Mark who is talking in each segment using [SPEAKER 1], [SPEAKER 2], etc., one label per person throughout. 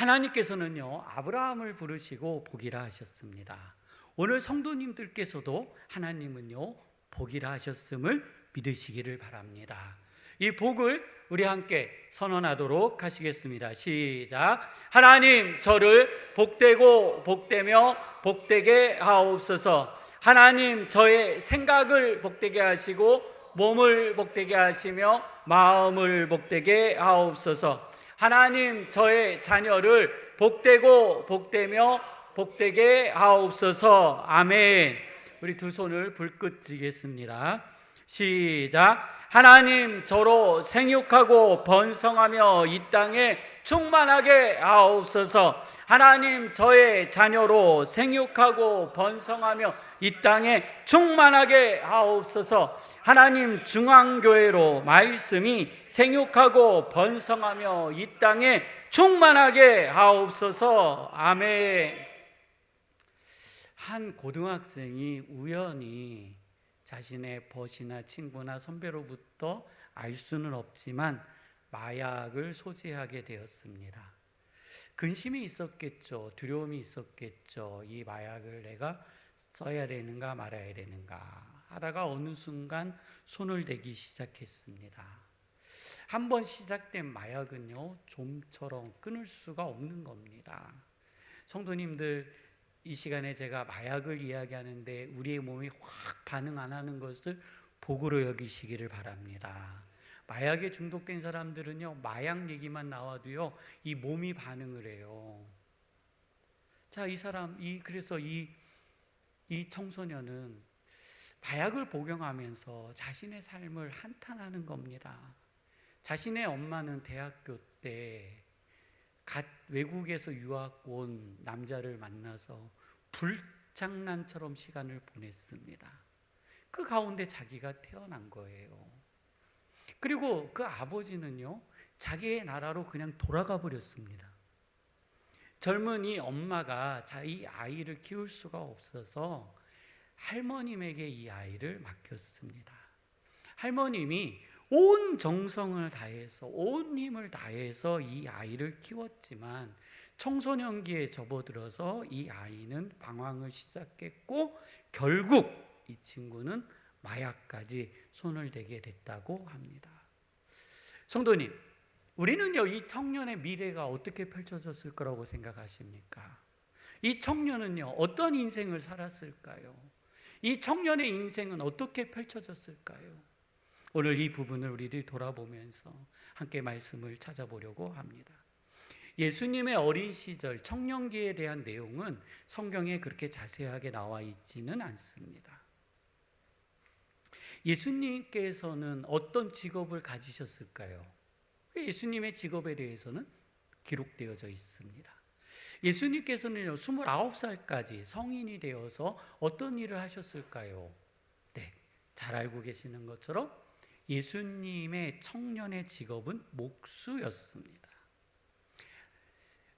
[SPEAKER 1] 하나님께서는요, 아브라함을 부르시고 복이라 하셨습니다. 오늘 성도님들께서도 하나님은요, 복이라 하셨음을 믿으시기를 바랍니다. 이 복을 우리 함께 선언하도록 하시겠습니다. 시작. 하나님, 저를 복되고 복되며 복되게 하옵소서. 하나님, 저의 생각을 복되게 하시고 몸을 복되게 하시며 마음을 복되게 하옵소서. 하나님, 저의 자녀를 복되고 복되며 복되게 하옵소서. 아멘. 우리 두 손을 불끈 쥐겠습니다. 시작. 하나님, 저로 생육하고 번성하며 이 땅에 충만하게 하옵소서. 하나님, 저의 자녀로 생육하고 번성하며 이 땅에 충만하게 하옵소서. 하나님, 중앙교회로 말씀이 생육하고 번성하며 이 땅에 충만하게 하옵소서. 아멘. 한 고등학생이 우연히 자신의 벗이나 친구나 선배로부터 알 수는 없지만 마약을 소지하게 되었습니다. 근심이 있었겠죠. 두려움이 있었겠죠. 이 마약을 내가 써야 되는가 말아야 되는가 하다가 어느 순간 손을 대기 시작했습니다. 한번 시작된 마약은요, 좀처럼 끊을 수가 없는 겁니다. 성도님들, 이 시간에 제가 마약을 이야기하는데 우리의 몸이 확 반응 안 하는 것을 복으로 여기시기를 바랍니다. 마약에 중독된 사람들은요, 마약 얘기만 나와도요, 이 몸이 반응을 해요. 자, 그래서 이 청소년은 마약을 복용하면서 자신의 삶을 한탄하는 겁니다. 자신의 엄마는 대학교 때 외국에서 유학 온 남자를 만나서 불장난처럼 시간을 보냈습니다. 그 가운데 자기가 태어난 거예요. 그리고 그 아버지는요, 자기의 나라로 그냥 돌아가 버렸습니다. 젊은이 엄마가 이 아이를 키울 수가 없어서 할머님에게 이 아이를 맡겼습니다. 할머님이 온 정성을 다해서, 온 힘을 다해서 이 아이를 키웠지만 청소년기에 접어들어서 이 아이는 방황을 시작했고 결국 이 친구는 마약까지 손을 대게 됐다고 합니다. 성도님, 우리는요, 이 청년의 미래가 어떻게 펼쳐졌을 거라고 생각하십니까? 이 청년은요, 어떤 인생을 살았을까요? 이 청년의 인생은 어떻게 펼쳐졌을까요? 오늘 이 부분을 우리들이 돌아보면서 함께 말씀을 찾아보려고 합니다. 예수님의 어린 시절, 청년기에 대한 내용은 성경에 그렇게 자세하게 나와 있지는 않습니다. 예수님께서는 어떤 직업을 가지셨을까요? 예수님의 직업에 대해서는 기록되어져 있습니다. 예수님께서는 29살까지 성인이 되어서 어떤 일을 하셨을까요? 네, 잘 알고 계시는 것처럼 예수님의 청년의 직업은 목수였습니다.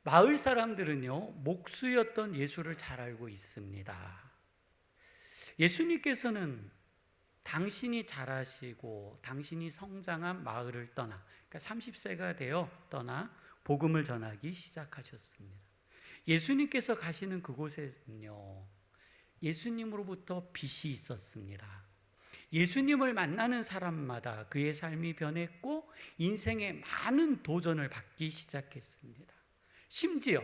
[SPEAKER 1] 마을 사람들은요, 목수였던 예수를 잘 알고 있습니다. 예수님께서는 당신이 자라시고 당신이 성장한 마을을 떠나, 그러니까 30세가 되어 떠나 복음을 전하기 시작하셨습니다. 예수님께서 가시는 그곳에는요, 예수님으로부터 빛이 있었습니다. 예수님을 만나는 사람마다 그의 삶이 변했고 인생에 많은 도전을 받기 시작했습니다. 심지어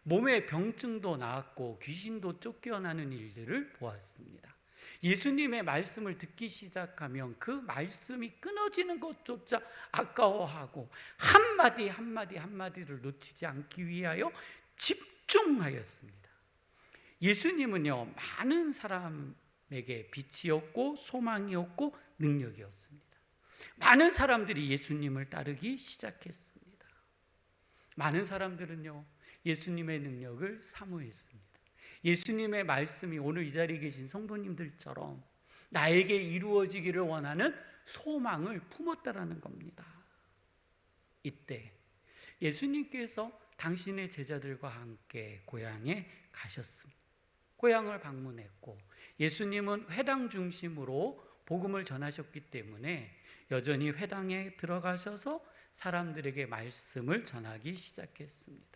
[SPEAKER 1] 몸의 병증도 나았고 귀신도 쫓겨나는 일들을 보았습니다. 예수님의 말씀을 듣기 시작하면 그 말씀이 끊어지는 것조차 아까워하고 한마디를 놓치지 않기 위하여 집중하였습니다. 예수님은요, 많은 사람에게 빛이었고 소망이었고 능력이었습니다. 많은 사람들이 예수님을 따르기 시작했습니다. 많은 사람들은요, 예수님의 능력을 사모했습니다. 예수님의 말씀이 오늘 이 자리에 계신 성도님들처럼 나에게 이루어지기를 원하는 소망을 품었다라는 겁니다. 이때 예수님께서 당신의 제자들과 함께 고향에 가셨습니다. 고향을 방문했고 예수님은 회당 중심으로 복음을 전하셨기 때문에 여전히 회당에 들어가셔서 사람들에게 말씀을 전하기 시작했습니다.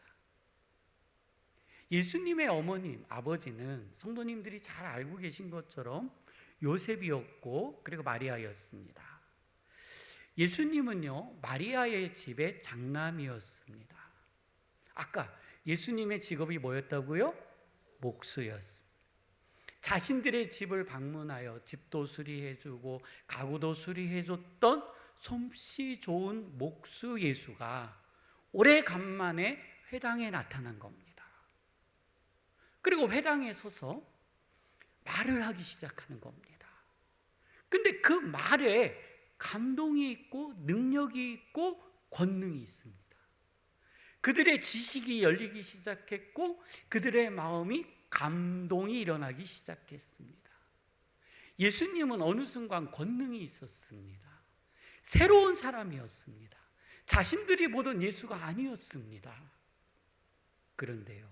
[SPEAKER 1] 예수님의 어머님, 아버지는 성도님들이 잘 알고 계신 것처럼 요셉이었고 그리고 마리아였습니다. 예수님은요, 마리아의 집의 장남이었습니다. 아까 예수님의 직업이 뭐였다고요? 목수였습니다. 자신들의 집을 방문하여 집도 수리해주고 가구도 수리해줬던 솜씨 좋은 목수 예수가 오래간만에 회당에 나타난 겁니다. 그리고 회당에 서서 말을 하기 시작하는 겁니다. 근데 그 말에 감동이 있고 능력이 있고 권능이 있습니다. 그들의 지식이 열리기 시작했고 그들의 마음이 감동이 일어나기 시작했습니다. 예수님은 어느 순간 권능이 있었습니다. 새로운 사람이었습니다. 자신들이 보던 예수가 아니었습니다. 그런데요,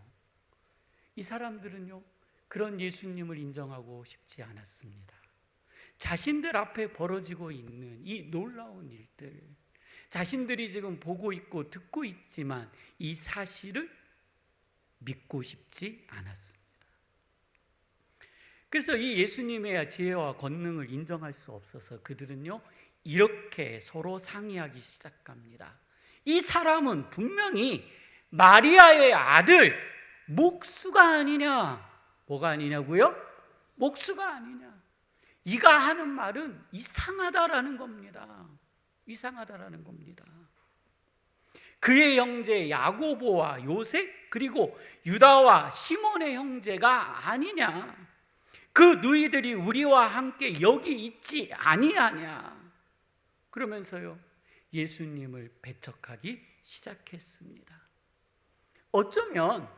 [SPEAKER 1] 이 사람들은요, 그런 예수님을 인정하고 싶지 않았습니다. 자신들 앞에 벌어지고 있는 이 놀라운 일들, 자신들이 지금 보고 있고 듣고 있지만 이 사실을 믿고 싶지 않았습니다. 그래서 이 예수님의 지혜와 권능을 인정할 수 없어서 그들은요, 이렇게 서로 상의하기 시작합니다. 이 사람은 분명히 마리아의 아들 목수가 아니냐. 뭐가 아니냐고요? 목수가 아니냐. 이가 하는 말은 이상하다라는 겁니다. 이상하다라는 겁니다. 그의 형제 야고보와 요셉 그리고 유다와 시몬의 형제가 아니냐. 그 너희들이 우리와 함께 여기 있지 아니하냐. 그러면서요, 예수님을 배척하기 시작했습니다. 어쩌면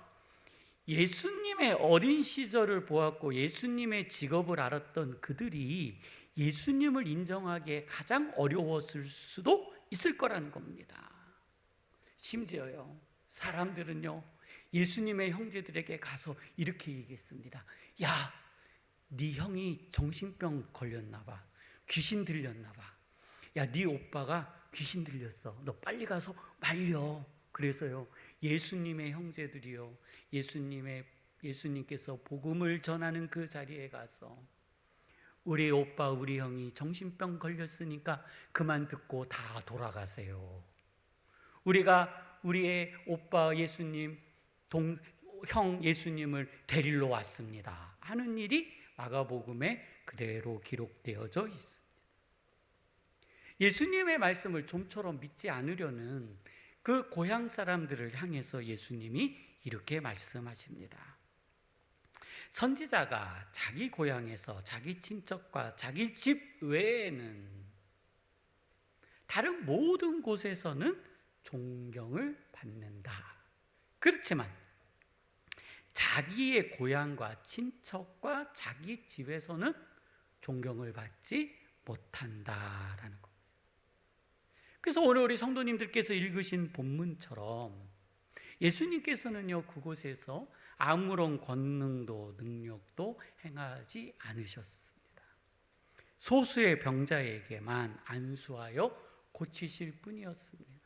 [SPEAKER 1] 예수님의 어린 시절을 보았고 예수님의 직업을 알았던 그들이 예수님을 인정하기에 가장 어려웠을 수도 있을 거라는 겁니다. 심지어요, 사람들은요, 예수님의 형제들에게 가서 이렇게 얘기했습니다. 야, 네 형이 정신병 걸렸나 봐. 귀신 들렸나 봐. 야, 네 오빠가 귀신 들렸어. 너 빨리 가서 말려. 그래서요, 예수님의 형제들이요, 예수님께서 복음을 전하는 그 자리에 가서 우리 오빠, 우리 형이 정신병 걸렸으니까 그만 듣고 다 돌아가세요. 우리가 우리의 오빠 예수님, 형 예수님을 데리러 왔습니다 하는 일이 마가복음에 그대로 기록되어져 있습니다. 예수님의 말씀을 좀처럼 믿지 않으려는 그 고향 사람들을 향해서 예수님이 이렇게 말씀하십니다. 선지자가 자기 고향에서 자기 친척과 자기 집 외에는 다른 모든 곳에서는 존경을 받는다. 그렇지만 자기의 고향과 친척과 자기 집에서는 존경을 받지 못한다라는 겁니다. 그래서 오늘 우리 성도님들께서 읽으신 본문처럼 예수님께서는요, 그곳에서 아무런 권능도 능력도 행하지 않으셨습니다. 소수의 병자에게만 안수하여 고치실 뿐이었습니다.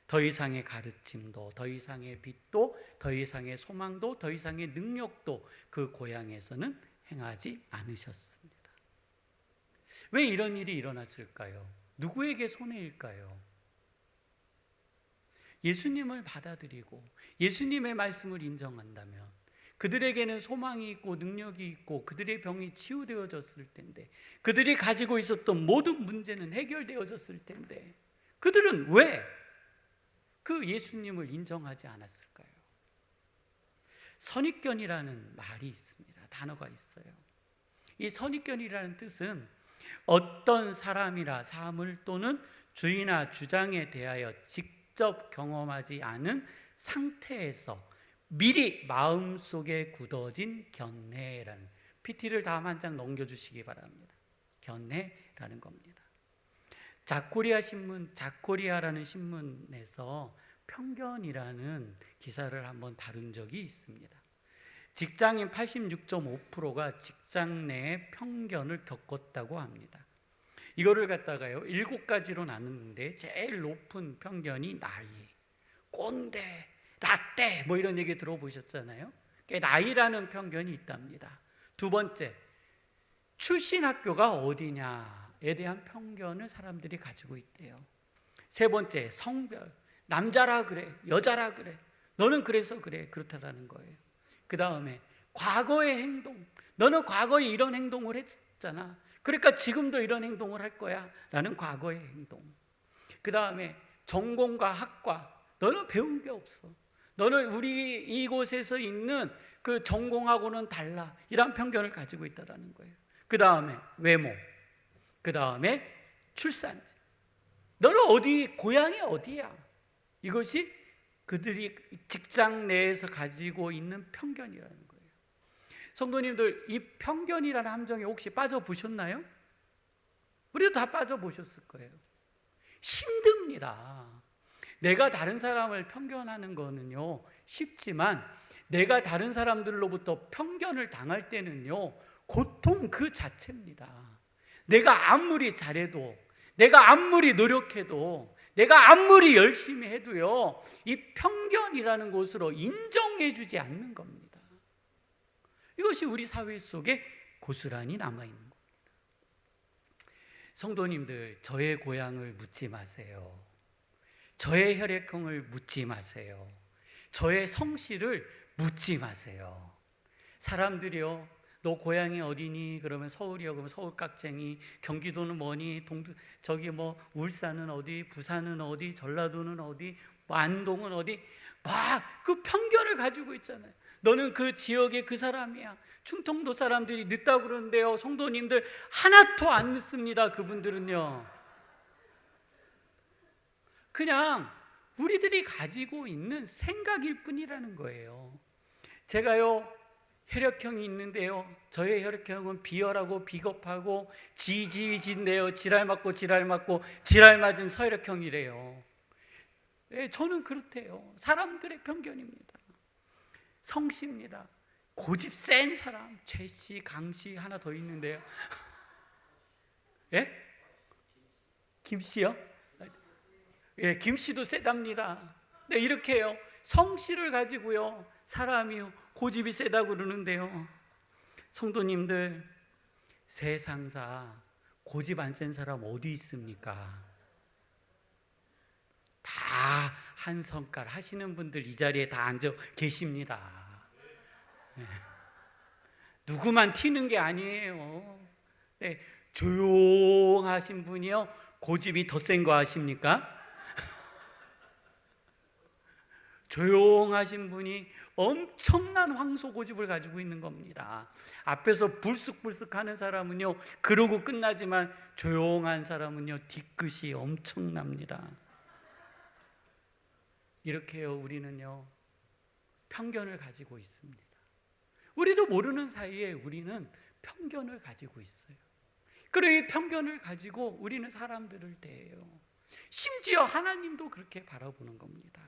[SPEAKER 1] 더 이상의 가르침도, 더 이상의 빛도, 더 이상의 소망도, 더 이상의 능력도 그 고향에서는 행하지 않으셨습니다. 왜 이런 일이 일어났을까요? 누구에게 손해일까요? 예수님을 받아들이고 예수님의 말씀을 인정한다면 그들에게는 소망이 있고 능력이 있고 그들의 병이 치유되어졌을 텐데, 그들이 가지고 있었던 모든 문제는 해결되어졌을 텐데 그들은 왜 그 예수님을 인정하지 않았을까요? 선입견이라는 말이 있습니다. 단어가 있어요. 이 선입견이라는 뜻은 어떤 사람이나 사물 또는 주의나 주장에 대하여 직접 경험하지 않은 상태에서 미리 마음속에 굳어진 견해라는, PT를 다음 한 장 넘겨주시기 바랍니다. 견해라는 겁니다. 자코리아라는 신문에서 편견이라는 기사를 한번 다룬 적이 있습니다. 직장인 86.5%가 직장 내에 편견을 겪었다고 합니다. 이거를 갖다가요, 7가지로 나누는데 제일 높은 편견이 나이, 꼰대, 라떼 뭐 이런 얘기 들어보셨잖아요. 나이라는 편견이 있답니다. 두 번째, 출신 학교가 어디냐에 대한 편견을 사람들이 가지고 있대요. 세 번째, 성별. 남자라 그래, 여자라 그래, 너는 그래서 그래, 그렇다라는 거예요. 그 다음에 과거의 행동. 너는 과거에 이런 행동을 했잖아, 그러니까 지금도 이런 행동을 할 거야 라는 과거의 행동. 그 다음에 전공과 학과. 너는 배운 게 없어, 너는 우리 이곳에서 있는 그 전공하고는 달라, 이런 편견을 가지고 있다는 거예요. 그 다음에 외모. 그 다음에 출산지. 너는 어디, 고향이 어디야. 이것이 그들이 직장 내에서 가지고 있는 편견이라는 거예요. 성도님들, 이 편견이라는 함정에 혹시 빠져보셨나요? 우리도 다 빠져보셨을 거예요. 힘듭니다. 내가 다른 사람을 편견하는 거는요 쉽지만, 내가 다른 사람들로부터 편견을 당할 때는요 고통 그 자체입니다. 내가 아무리 잘해도, 내가 아무리 노력해도, 내가 아무리 열심히 해도요 이 편견이라는 것으로 인정해 주지 않는 겁니다. 이것이 우리 사회 속에 고스란히 남아있는 겁니다. 성도님들, 저의 고향을 묻지 마세요. 저의 혈액형을 묻지 마세요. 저의 성씨를 묻지 마세요. 사람들이요, 너 고향이 어디니? 그러면 서울이요. 그러면 서울 깍쟁이. 경기도는 뭐니? 저기 뭐 울산은 어디? 부산은 어디? 전라도는 어디? 뭐 안동은 어디? 막 그 편견을 가지고 있잖아요. 너는 그 지역의 그 사람이야. 충청도 사람들이 늦다고 그러는데요, 성도님들 하나도 안 늦습니다. 그분들은요 그냥 우리들이 가지고 있는 생각일 뿐이라는 거예요. 제가요 혈액형이 있는데요, 저의 혈액형은 비열하고 비겁하고 지지진데요, 지랄 맞고 지랄 맞고 지랄 맞은 서혈액형이래요. 네, 저는 그렇대요. 사람들의 편견입니다. 성씨입니다. 고집 센 사람, 최씨, 강씨, 하나 더 있는데요. 예? 김씨요? 예, 김씨도 세답니다. 네, 이렇게요 성씨를 가지고요 사람이 고집이 세다고 그러는데요, 성도님들, 세상사 고집 안 센 사람 어디 있습니까? 다 한 성깔 하시는 분들 이 자리에 다 앉아 계십니다. 네. 누구만 튀는 게 아니에요. 네, 조용하신 분이요 고집이 더 센 거 아십니까? 조용하신 분이 엄청난 황소 고집을 가지고 있는 겁니다. 앞에서 불쑥불쑥 하는 사람은요 그러고 끝나지만, 조용한 사람은요 뒤끝이 엄청납니다. 이렇게요 우리는요 편견을 가지고 있습니다. 우리도 모르는 사이에 우리는 편견을 가지고 있어요. 그리고 이 편견을 가지고 우리는 사람들을 대해요. 심지어 하나님도 그렇게 바라보는 겁니다.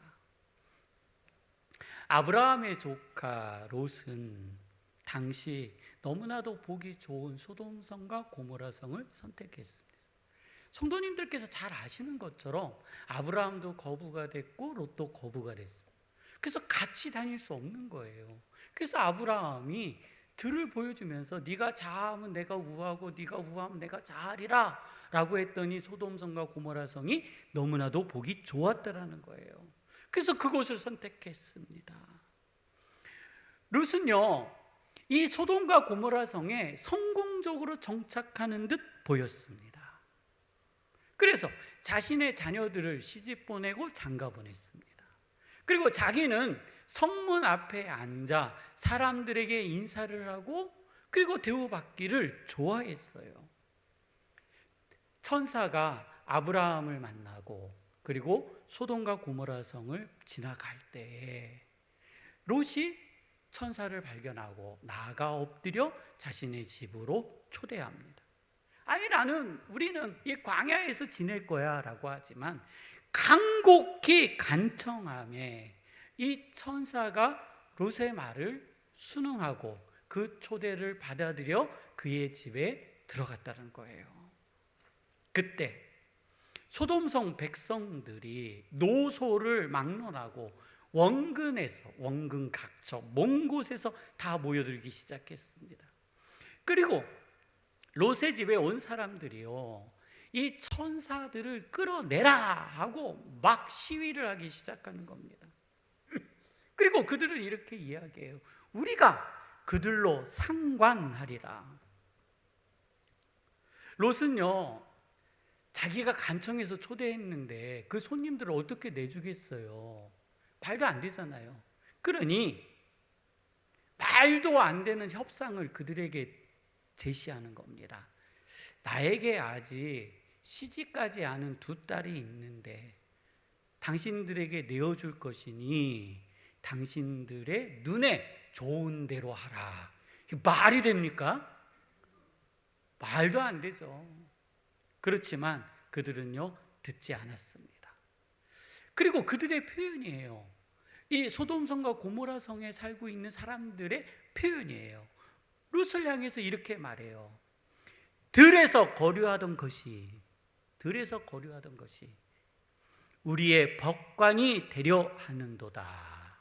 [SPEAKER 1] 아브라함의 조카 롯은 당시 너무나도 보기 좋은 소돔성과 고모라성을 선택했습니다. 성도님들께서 잘 아시는 것처럼 아브라함도 거부가 됐고 롯도 거부가 됐습니다. 그래서 같이 다닐 수 없는 거예요. 그래서 아브라함이 들을 보여주면서 네가 자하면 내가 우하고 네가 우하면 내가 자하리라 라고 했더니 소돔성과 고모라성이 너무나도 보기 좋았다라는 거예요. 그래서 그곳을 선택했습니다. 롯은요 이 소돔과 고모라 성에 성공적으로 정착하는 듯 보였습니다. 그래서 자신의 자녀들을 시집 보내고 장가 보냈습니다. 그리고 자기는 성문 앞에 앉아 사람들에게 인사를 하고 그리고 대우받기를 좋아했어요. 천사가 아브라함을 만나고 그리고 소돔과 고모라 성을 지나갈 때 롯이 천사를 발견하고 나아가 엎드려 자신의 집으로 초대합니다. 아니 우리는 이 광야에서 지낼 거야 라고 하지만 간곡히 간청함에 이 천사가 롯의 말을 순응하고 그 초대를 받아들여 그의 집에 들어갔다는 거예요. 그때 소돔성 백성들이 노소를 막론하고 원근에서, 원근 각처, 먼 곳에서 다 모여들기 시작했습니다. 그리고 롯의 집에 온 사람들이요, 이 천사들을 끌어내라 하고 막 시위를 하기 시작하는 겁니다. 그리고 그들은 이렇게 이야기해요. 우리가 그들로 상관하리라. 롯은요, 자기가 간청해서 초대했는데 그 손님들을 어떻게 내주겠어요? 말도 안 되잖아요. 그러니 말도 안 되는 협상을 그들에게 제시하는 겁니다. 나에게 아직 시집가지 않은 두 딸이 있는데 당신들에게 내어줄 것이니 당신들의 눈에 좋은 대로 하라. 이게 말이 됩니까? 말도 안 되죠. 그렇지만 그들은요, 듣지 않았습니다. 그리고 그들의 표현이에요. 이 소돔성과 고모라성에 살고 있는 사람들의 표현이에요. 롯을 향해서 이렇게 말해요. 들에서 거류하던 것이 우리의 법관이 되려 하는도다.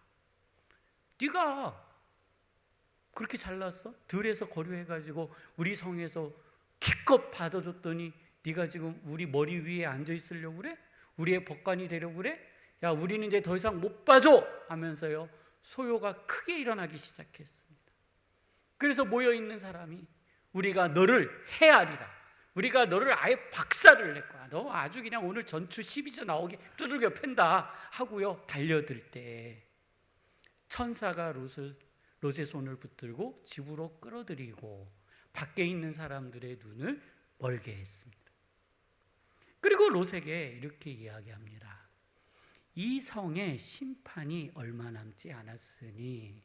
[SPEAKER 1] 네가 그렇게 잘났어? 들에서 거류해가지고 우리 성에서 기껏 받아줬더니 네가 지금 우리 머리 위에 앉아 있으려고 그래? 우리의 법관이 되려고 그래? 야, 우리는 이제 더 이상 못 봐줘 하면서요, 소요가 크게 일어나기 시작했습니다. 그래서 모여있는 사람이 우리가 너를 해하리라, 우리가 너를 아예 박살을 낼 거야, 너 아주 그냥 오늘 전투 12조 나오게 두들겨 팬다 하고요, 달려들 때 천사가 롯의 손을 붙들고 집으로 끌어들이고 밖에 있는 사람들의 눈을 멀게 했습니다. 그리고 롯에게 이렇게 이야기합니다. 이 성에 심판이 얼마 남지 않았으니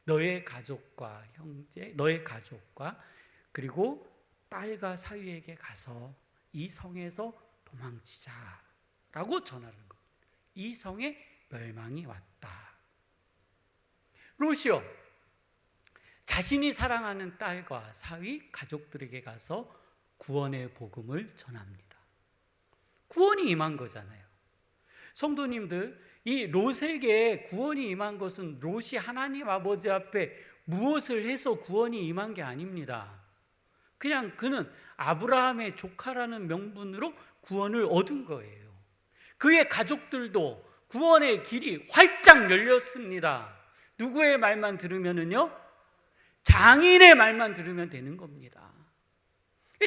[SPEAKER 1] 너의 가족과 형제, 너의 가족과 그리고 딸과 사위에게 가서 이 성에서 도망치자라고 전하는 것. 이 성에 멸망이 왔다. 롯이요, 자신이 사랑하는 딸과 사위, 가족들에게 가서 구원의 복음을 전합니다. 구원이 임한 거잖아요. 성도님들, 이 롯에게 구원이 임한 것은 롯이 하나님 아버지 앞에 무엇을 해서 구원이 임한 게 아닙니다. 그냥 그는 아브라함의 조카라는 명분으로 구원을 얻은 거예요. 그의 가족들도 구원의 길이 활짝 열렸습니다. 누구의 말만 들으면은요? 장인의 말만 들으면 되는 겁니다.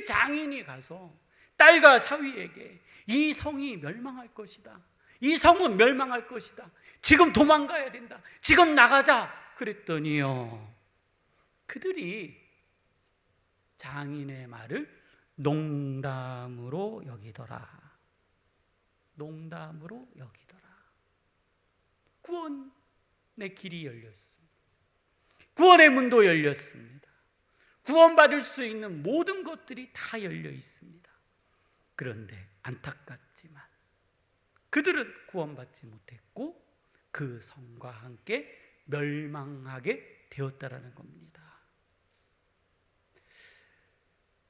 [SPEAKER 1] 장인이 가서 딸과 사위에게 이 성이 멸망할 것이다, 이 성은 멸망할 것이다, 지금 도망가야 된다, 지금 나가자 그랬더니요, 그들이 장인의 말을 농담으로 여기더라. 농담으로 여기더라. 구원의 길이 열렸습니다. 구원의 문도 열렸습니다. 구원받을 수 있는 모든 것들이 다 열려 있습니다. 그런데 안타깝지만 그들은 구원받지 못했고 그 성과 함께 멸망하게 되었다라는 겁니다.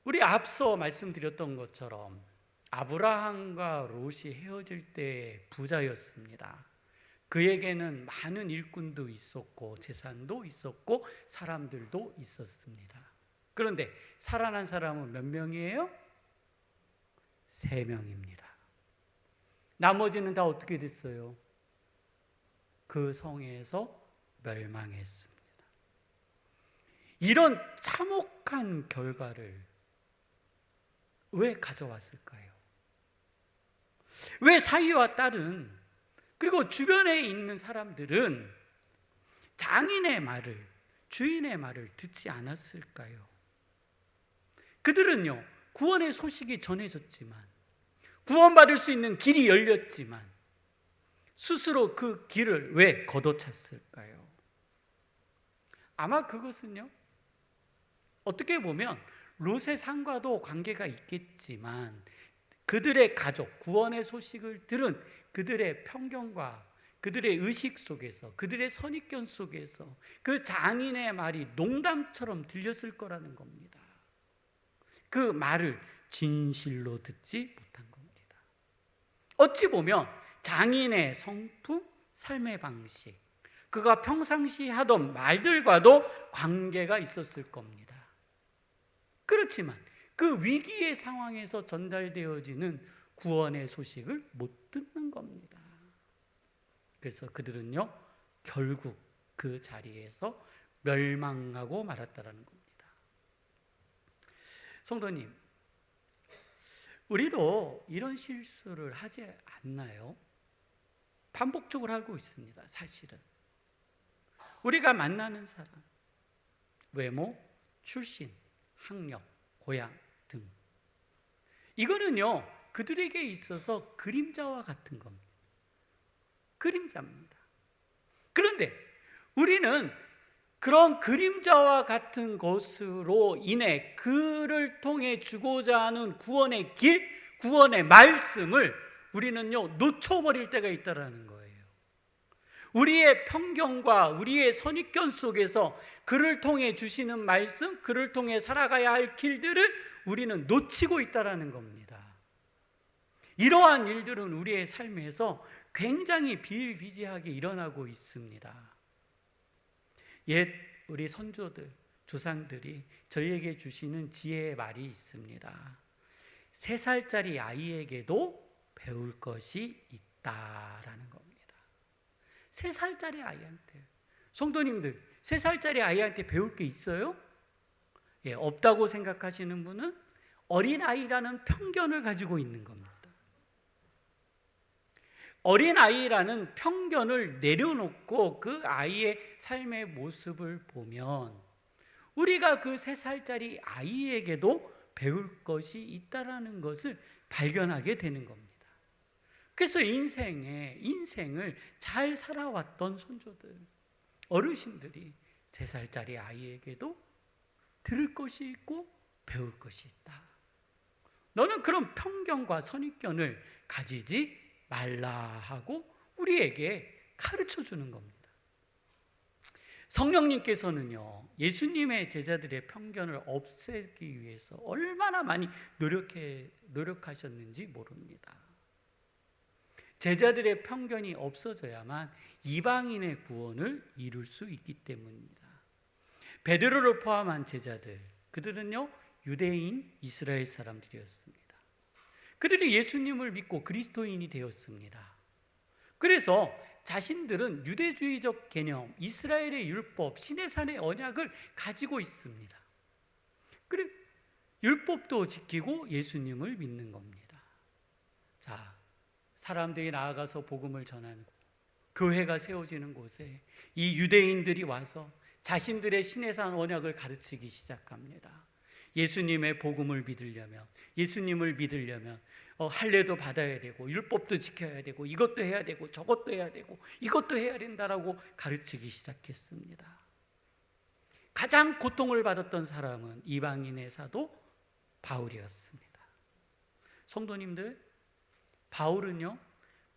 [SPEAKER 1] 우리 앞서 말씀드렸던 것처럼 아브라함과 롯이 헤어질 때 부자였습니다. 그에게는 많은 일꾼도 있었고 재산도 있었고 사람들도 있었습니다. 그런데 살아난 사람은 몇 명이에요? 3명입니다. 나머지는 다 어떻게 됐어요? 그 성에서 멸망했습니다. 이런 참혹한 결과를 왜 가져왔을까요? 왜 사위와 딸은, 그리고 주변에 있는 사람들은 장인의 말을, 주인의 말을 듣지 않았을까요? 그들은요, 구원의 소식이 전해졌지만, 구원받을 수 있는 길이 열렸지만 스스로 그 길을 왜 걷어찼을까요? 아마 그것은요, 어떻게 보면 롯의 상과도 관계가 있겠지만 그들의 가족, 구원의 소식을 들은 그들의 편견과 그들의 의식 속에서, 그들의 선입견 속에서 그 장인의 말이 농담처럼 들렸을 거라는 겁니다. 그 말을 진실로 듣지 못한 겁니다. 어찌 보면 장인의 성품, 삶의 방식, 그가 평상시 하던 말들과도 관계가 있었을 겁니다. 그렇지만 그 위기의 상황에서 전달되어지는 구원의 소식을 못 듣는 겁니다. 그래서 그들은요, 결국 그 자리에서 멸망하고 말았다라는 겁니다. 성도님, 우리도 이런 실수를 하지 않나요? 반복적으로 하고 있습니다. 사실은 우리가 만나는 사람, 외모, 출신, 학력, 고향 등, 이거는요 그들에게 있어서 그림자와 같은 겁니다. 그림자입니다. 그런데 우리는 그런 그림자와 같은 것으로 인해 그를 통해 주고자 하는 구원의 길, 구원의 말씀을 우리는요 놓쳐버릴 때가 있다라는 거예요. 우리의 편견과 우리의 선입견 속에서 그를 통해 주시는 말씀, 그를 통해 살아가야 할 길들을 우리는 놓치고 있다라는 겁니다. 이러한 일들은 우리의 삶에서 굉장히 비일비재하게 일어나고 있습니다. 옛 우리 선조들, 조상들이 저희에게 주시는 지혜의 말이 있습니다. 3살짜리 아이에게도 배울 것이 있다라는 겁니다. 3살짜리 아이한테, 성도님들 3살짜리 아이한테 배울 게 있어요? 예, 없다고 생각하시는 분은 어린아이라는 편견을 가지고 있는 겁니다. 어린아이라는 편견을 내려놓고 그 아이의 삶의 모습을 보면 우리가 그 3살짜리 아이에게도 배울 것이 있다라는 것을 발견하게 되는 겁니다. 그래서 인생을 잘 살아왔던 선조들, 어르신들이 3살짜리 아이에게도 들을 것이 있고 배울 것이 있다. 너는 그런 편견과 선입견을 가지지 말라 하고 우리에게 가르쳐 주는 겁니다. 성령님께서는요, 예수님의 제자들의 편견을 없애기 위해서 얼마나 많이 노력하셨는지 모릅니다. 제자들의 편견이 없어져야만 이방인의 구원을 이룰 수 있기 때문입니다. 베드로를 포함한 제자들, 그들은요 유대인 이스라엘 사람들이었습니다. 그들이 예수님을 믿고 그리스도인이 되었습니다. 그래서 자신들은 유대주의적 개념, 이스라엘의 율법, 시내산의 언약을 가지고 있습니다. 그리고 율법도 지키고 예수님을 믿는 겁니다. 자, 사람들이 나아가서 복음을 전하고 교회가 세워지는 곳에 이 유대인들이 와서 자신들의 시내산 언약을 가르치기 시작합니다. 예수님의 복음을 믿으려면, 예수님을 믿으려면 할례도 받아야 되고 율법도 지켜야 되고 이것도 해야 되고 저것도 해야 되고 이것도 해야 된다라고 가르치기 시작했습니다. 가장 고통을 받았던 사람은 이방인의 사도 바울이었습니다. 성도님들, 바울은요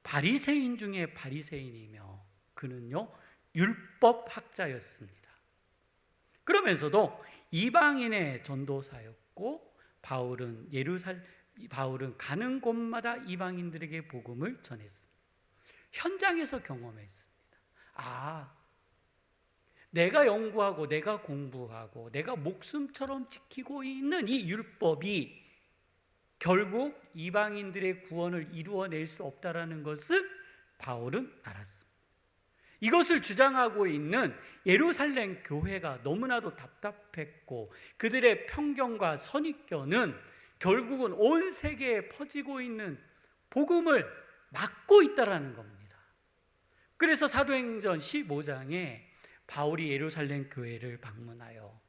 [SPEAKER 1] 바리새인 중에 바리새인이며 그는요 율법학자였습니다. 그러면서도 이방인의 전도사였고 바울은 가는 곳마다 이방인들에게 복음을 전했습니다. 현장에서 경험했습니다. 내가 연구하고 내가 공부하고 내가 목숨처럼 지키고 있는 이 율법이 결국 이방인들의 구원을 이루어낼 수 없다라는 것을 바울은 알았습니다. 이것을 주장하고 있는 예루살렘 교회가 너무나도 답답했고 그들의 편견과 선입견은 결국은 온 세계에 퍼지고 있는 복음을 막고 있다라는 겁니다. 그래서 사도행전 15장에 바울이 예루살렘 교회를 방문하여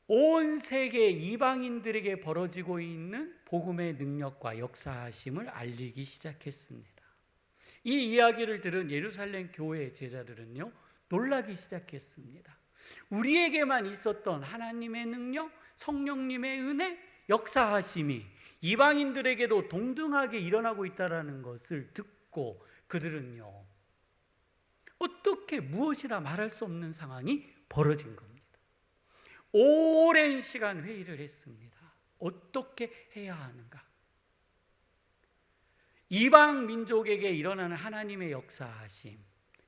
[SPEAKER 1] 온 세계 이방인들에게 벌어지고 있는 복음의 능력과 역사하심을 알리기 시작했습니다. 이 이야기를 들은 예루살렘 교회의 제자들은요 놀라기 시작했습니다. 우리에게만 있었던 하나님의 능력, 성령님의 은혜, 역사하심이 이방인들에게도 동등하게 일어나고 있다는 것을 듣고 그들은요 어떻게 무엇이라 말할 수 없는 상황이 벌어진 겁니다. 오랜 시간 회의를 했습니다. 어떻게 해야 하는가? 이방 민족에게 일어나는 하나님의 역사하심,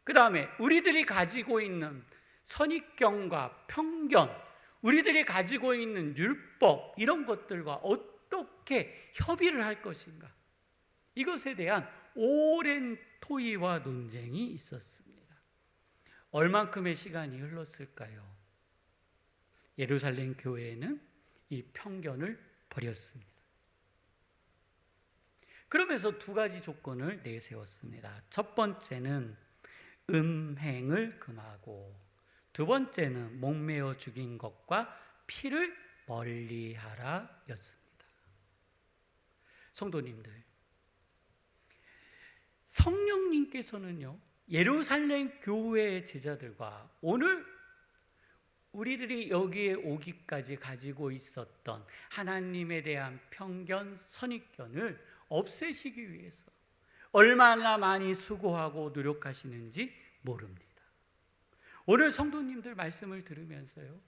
[SPEAKER 1] 그 다음에 우리들이 가지고 있는 선입견과 편견, 우리들이 가지고 있는 율법, 이런 것들과 어떻게 협의를 할 것인가, 이것에 대한 오랜 토의와 논쟁이 있었습니다. 얼만큼의 시간이 흘렀을까요? 예루살렘 교회는 이 편견을 버렸습니다. 그러면서 두 가지 조건을 내세웠습니다. 첫 번째는 음행을 금하고, 두 번째는 목매어 죽인 것과 피를 멀리하라 였습니다. 성도님들, 성령님께서는요, 예루살렘 교회의 제자들과 오늘 우리들이 여기에 오기까지 가지고 있었던 하나님에 대한 편견, 선입견을 없애시기 위해서 얼마나 많이 수고하고 노력하시는지 모릅니다. 오늘 성도님들 말씀을 들으면서요,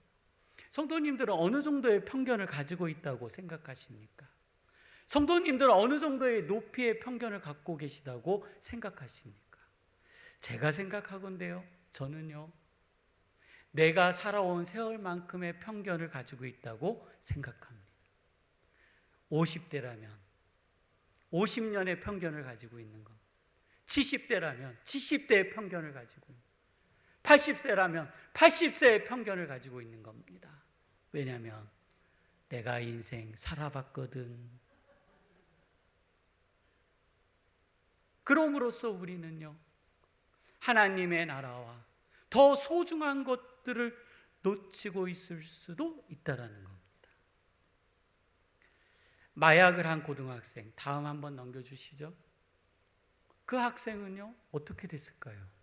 [SPEAKER 1] 성도님들은 어느 정도의 편견을 가지고 있다고 생각하십니까? 성도님들은 어느 정도의 높이의 편견을 갖고 계시다고 생각하십니까? 제가 생각하건대요, 저는요, 내가 살아온 세월만큼의 편견을 가지고 있다고 생각합니다. 50대라면 50년의 편견을 가지고 있는 것, 70대라면 70대의 편견을 가지고 있는 것, 80세라면 80세의 편견을 가지고 있는 겁니다. 왜냐하면 내가 인생 살아봤거든. 그럼으로써 우리는요, 하나님의 나라와 더 소중한 것들을 놓치고 있을 수도 있다라는 겁니다. 마약을 한 고등학생, 다음 한번 넘겨주시죠. 그 학생은요, 어떻게 됐을까요?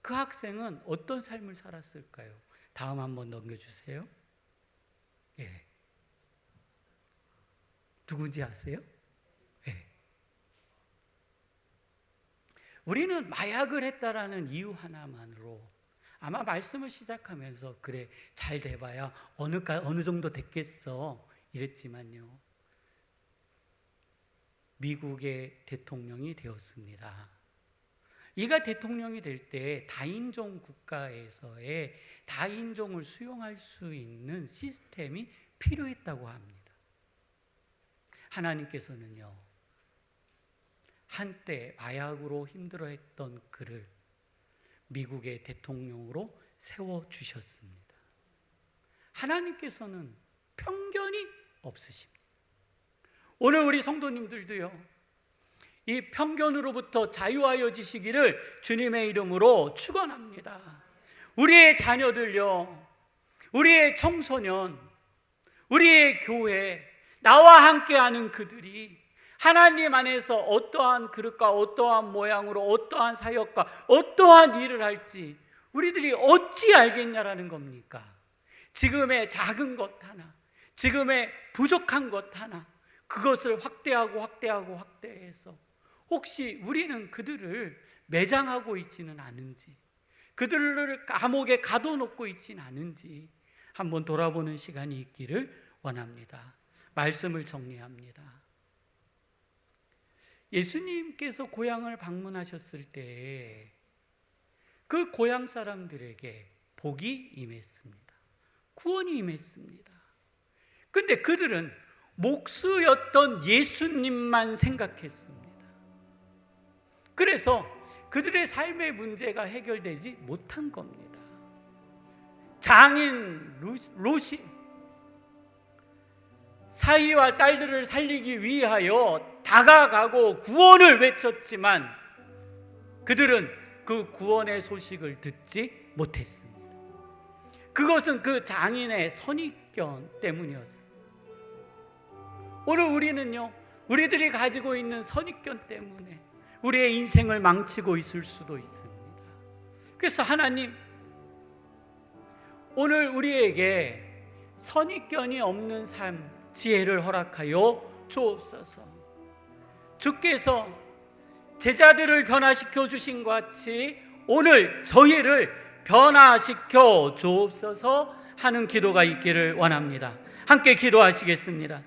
[SPEAKER 1] 그 학생은 어떤 삶을 살았을까요? 다음 한번 넘겨주세요. 예. 누군지 아세요? 예. 우리는 마약을 했다라는 이유 하나만으로 아마 말씀을 시작하면서 그래, 잘 돼봐야 어느 정도 됐겠어 이랬지만요, 미국의 대통령이 되었습니다. 이가 대통령이 될 때 다인종 국가에서의 다인종을 수용할 수 있는 시스템이 필요했다고 합니다. 하나님께서는요, 한때 마약으로 힘들어했던 그를 미국의 대통령으로 세워주셨습니다. 하나님께서는 편견이 없으십니다. 오늘 우리 성도님들도요, 이 편견으로부터 자유하여지시기를 주님의 이름으로 축원합니다. 우리의 자녀들요, 우리의 청소년, 우리의 교회, 나와 함께하는 그들이 하나님 안에서 어떠한 그릇과 어떠한 모양으로 어떠한 사역과 어떠한 일을 할지 우리들이 어찌 알겠냐라는 겁니까? 지금의 작은 것 하나, 지금의 부족한 것 하나, 그것을 확대해서 혹시 우리는 그들을 매장하고 있지는 않은지, 그들을 감옥에 가둬놓고 있지는 않은지 한번 돌아보는 시간이 있기를 원합니다. 말씀을 정리합니다. 예수님께서 고향을 방문하셨을 때 그 고향 사람들에게 복이 임했습니다. 구원이 임했습니다. 근데 그들은 목수였던 예수님만 생각했습니다. 그래서 그들의 삶의 문제가 해결되지 못한 겁니다. 장인 롯이 사위와 딸들을 살리기 위하여 다가가고 구원을 외쳤지만 그들은 그 구원의 소식을 듣지 못했습니다. 그것은 그 장인의 선입견 때문이었습니다. 오늘 우리는요, 우리들이 가지고 있는 선입견 때문에 우리의 인생을 망치고 있을 수도 있습니다. 그래서 하나님, 오늘 우리에게 선입견이 없는 삶, 지혜를 허락하여 주옵소서. 주께서 제자들을 변화시켜 주신 것 같이 오늘 저희를 변화시켜 주옵소서 하는 기도가 있기를 원합니다. 함께 기도하시겠습니다.